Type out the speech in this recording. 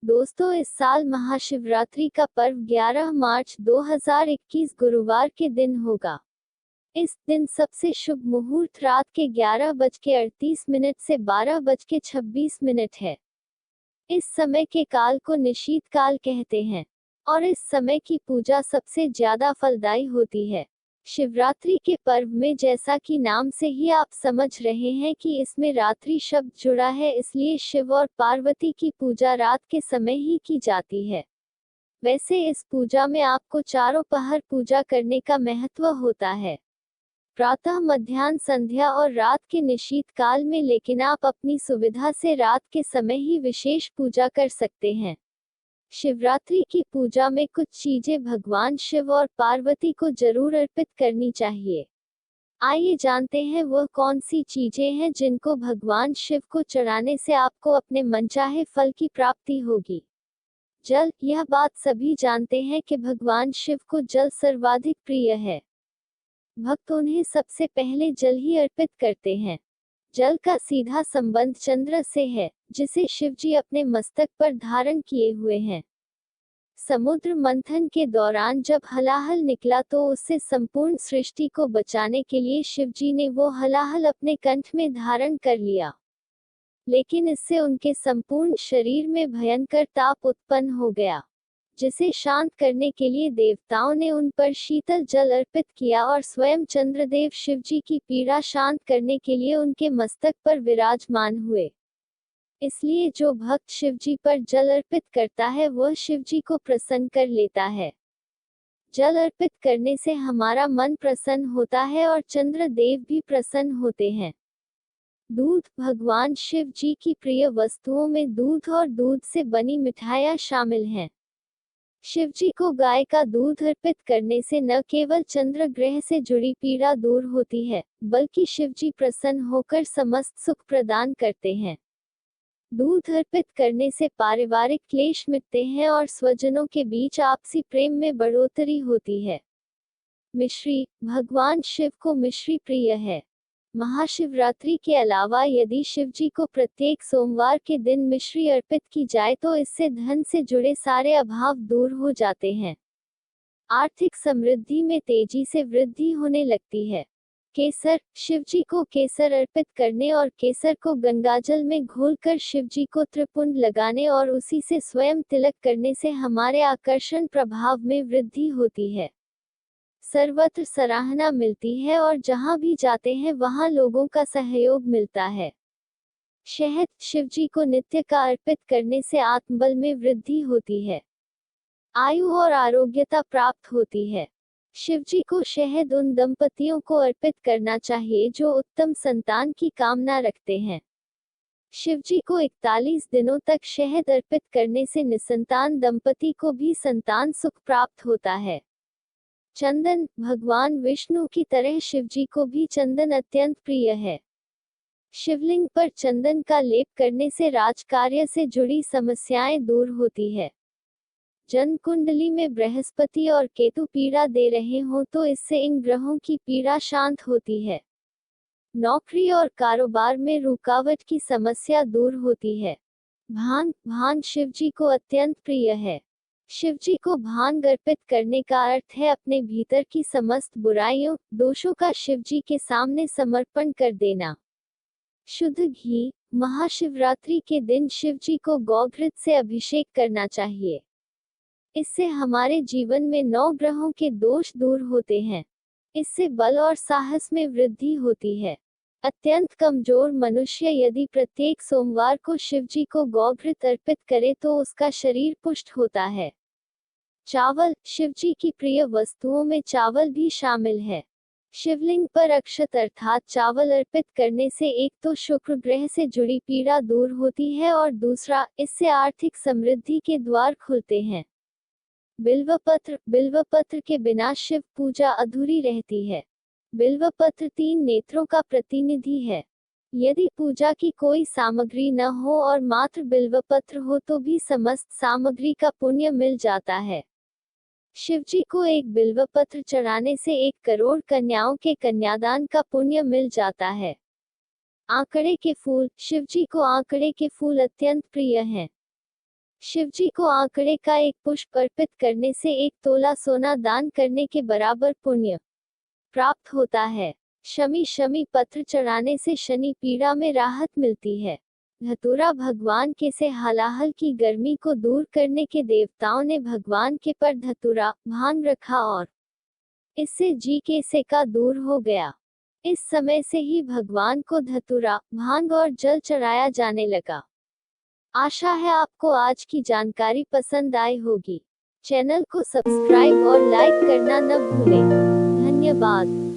दोस्तों, इस साल महाशिवरात्रि का पर्व 11 मार्च 2021 गुरुवार के दिन होगा। इस दिन सबसे शुभ मुहूर्त रात के 11:38 से 12:26 है। इस समय के काल को निशीथ काल कहते हैं और इस समय की पूजा सबसे ज्यादा फलदायी होती है। शिवरात्रि के पर्व में, जैसा कि नाम से ही आप समझ रहे हैं कि इसमें रात्रि शब्द जुड़ा है, इसलिए शिव और पार्वती की पूजा रात के समय ही की जाती है। वैसे इस पूजा में आपको चारों पहर पूजा करने का महत्व होता है, प्रातः, मध्याह्न, संध्या और रात के निशीथ काल में, लेकिन आप अपनी सुविधा से रात के समय ही विशेष पूजा कर सकते हैं। शिवरात्रि की पूजा में कुछ चीजें भगवान शिव और पार्वती को जरूर अर्पित करनी चाहिए। आइए जानते हैं वह कौन सी चीजें हैं जिनको भगवान शिव को चढ़ाने से आपको अपने मनचाहे फल की प्राप्ति होगी। जल, यह बात सभी जानते हैं कि भगवान शिव को जल सर्वाधिक प्रिय है। भक्त उन्हें सबसे पहले जल ही अर्पित करते हैं। जल का सीधा संबंध चंद्र से है, जिसे शिवजी अपने मस्तक पर धारण किए हुए हैं। समुद्र मंथन के दौरान जब हलाहल निकला तो उससे संपूर्ण सृष्टि को बचाने के लिए शिवजी ने वो हलाहल अपने कंठ में धारण कर लिया, लेकिन इससे उनके संपूर्ण शरीर में भयंकर ताप उत्पन्न हो गया, जिसे शांत करने के लिए देवताओं ने उन पर शीतल जल अर्पित किया और स्वयं चंद्रदेव शिवजी की पीड़ा शांत करने के लिए उनके मस्तक पर विराजमान हुए। इसलिए जो भक्त शिवजी पर जल अर्पित करता है वह शिवजी को प्रसन्न कर लेता है। जल अर्पित करने से हमारा मन प्रसन्न होता है और चंद्रदेव भी प्रसन्न होते हैं। दूध, भगवान शिव जी की प्रिय वस्तुओं में दूध और दूध से बनी मिठाइयाँ शामिल हैं। शिवजी को गाय का दूध अर्पित करने से न केवल चंद्र ग्रह से जुड़ी पीड़ा दूर होती है, बल्कि शिवजी प्रसन्न होकर समस्त सुख प्रदान करते हैं। दूध अर्पित करने से पारिवारिक क्लेश मिटते हैं और स्वजनों के बीच आपसी प्रेम में बढ़ोतरी होती है। मिश्री, भगवान शिव को मिश्री प्रिय है। महाशिवरात्रि के अलावा यदि शिवजी को प्रत्येक सोमवार के दिन मिश्री अर्पित की जाए तो इससे धन से जुड़े सारे अभाव दूर हो जाते हैं। आर्थिक समृद्धि में तेजी से वृद्धि होने लगती है। केसर, शिवजी को केसर अर्पित करने और केसर को गंगाजल में घोलकर शिवजी को त्रिपुंड लगाने और उसी से स्वयं तिलक करने से हमारे आकर्षण प्रभाव में वृद्धि होती है। सर्वत्र सराहना मिलती है और जहां भी जाते हैं वहां लोगों का सहयोग मिलता है। शहद, शिवजी को नित्य का अर्पित करने से आत्मबल में वृद्धि होती है, आयु और आरोग्यता प्राप्त होती है। शिवजी को शहद उन दंपतियों को अर्पित करना चाहिए जो उत्तम संतान की कामना रखते हैं। शिवजी को 41 दिनों तक शहद अर्पित करने से निसंतान दंपति को भी संतान सुख प्राप्त होता है। चंदन, भगवान विष्णु की तरह शिवजी को भी चंदन अत्यंत प्रिय है। शिवलिंग पर चंदन का लेप करने से राजकार्य से जुड़ी समस्याएं दूर होती है। जन्म कुंडली में बृहस्पति और केतु पीड़ा दे रहे हों तो इससे इन ग्रहों की पीड़ा शांत होती है। नौकरी और कारोबार में रुकावट की समस्या दूर होती है। भांग शिवजी को अत्यंत प्रिय है। शिवजी को भांग अर्पित करने का अर्थ है अपने भीतर की समस्त बुराइयों, दोषों का शिवजी के सामने समर्पण कर देना। शुद्ध घी, महाशिवरात्रि के दिन शिवजी को गौघृत से अभिषेक करना चाहिए। इससे हमारे जीवन में 9 ग्रहों के दोष दूर होते हैं। इससे बल और साहस में वृद्धि होती है। अत्यंत कमजोर मनुष्य यदि प्रत्येक सोमवार को शिवजी को गौघृत अर्पित करे तो उसका शरीर पुष्ट होता है। चावल, शिवजी की प्रिय वस्तुओं में चावल भी शामिल है। शिवलिंग पर अक्षत अर्थात चावल अर्पित करने से एक तो शुक्र ग्रह से जुड़ी पीड़ा दूर होती है और दूसरा, इससे आर्थिक समृद्धि के द्वार खुलते हैं। बिल्वपत्र के बिना शिव पूजा अधूरी रहती है। बिल्वपत्र 3 नेत्रों का प्रतिनिधि है। यदि पूजा की कोई सामग्री न हो और मात्र बिल्वपत्र हो तो भी समस्त सामग्री का पुण्य मिल जाता है। शिवजी को एक बिल्वपत्र चढ़ाने से 1 करोड़ कन्याओं के कन्यादान का पुण्य मिल जाता है। आंकड़े के फूल, शिवजी को आंकड़े के फूल अत्यंत प्रिय हैं। शिवजी को आंकड़े का एक पुष्प अर्पित करने से 1 तोला सोना दान करने के बराबर पुण्य प्राप्त होता है। शमी शमी पत्र चढ़ाने से शनि पीड़ा में राहत मिलती है। धतूरा भगवान के से हलाहल की गर्मी को दूर करने के देवताओं ने भगवान के पर धतूरा भांग रखा और इससे जी के सेका दूर हो गया। इस समय से ही भगवान को धतूरा भांग और जल चढ़ाया जाने लगा। आशा है आपको आज की जानकारी पसंद आई होगी। चैनल को सब्सक्राइब और लाइक करना न भूलें। धन्यवाद।